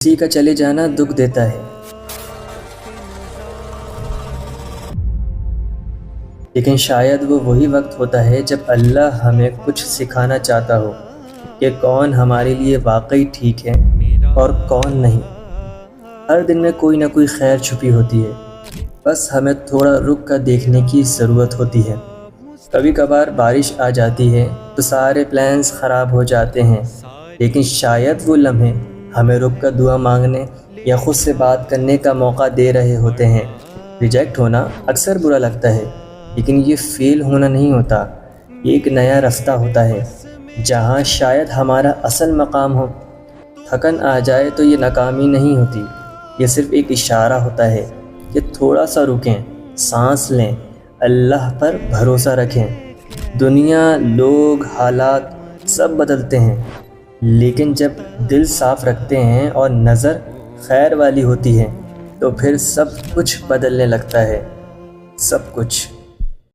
کسی کا چلے جانا دکھ دیتا ہے، لیکن شاید وہ وہی وقت ہوتا ہے جب اللہ ہمیں کچھ سکھانا چاہتا ہو کہ کون ہمارے لیے واقعی ٹھیک ہے اور کون نہیں۔ ہر دن میں کوئی نہ کوئی خیر چھپی ہوتی ہے، بس ہمیں تھوڑا رک کر دیکھنے کی ضرورت ہوتی ہے۔ کبھی کبھار بارش آ جاتی ہے تو سارے پلانز خراب ہو جاتے ہیں، لیکن شاید وہ لمحے ہمیں رک کر دعا مانگنے یا خود سے بات کرنے کا موقع دے رہے ہوتے ہیں۔ ریجیکٹ ہونا اکثر برا لگتا ہے، لیکن یہ فیل ہونا نہیں ہوتا، یہ ایک نیا رستہ ہوتا ہے جہاں شاید ہمارا اصل مقام ہو۔ تھکن آ جائے تو یہ ناکامی نہیں ہوتی، یہ صرف ایک اشارہ ہوتا ہے کہ تھوڑا سا رکیں، سانس لیں، اللہ پر بھروسہ رکھیں۔ دنیا، لوگ، حالات سب بدلتے ہیں، لیکن جب دل صاف رکھتے ہیں اور نظر خیر والی ہوتی ہے تو پھر سب کچھ بدلنے لگتا ہے، سب کچھ۔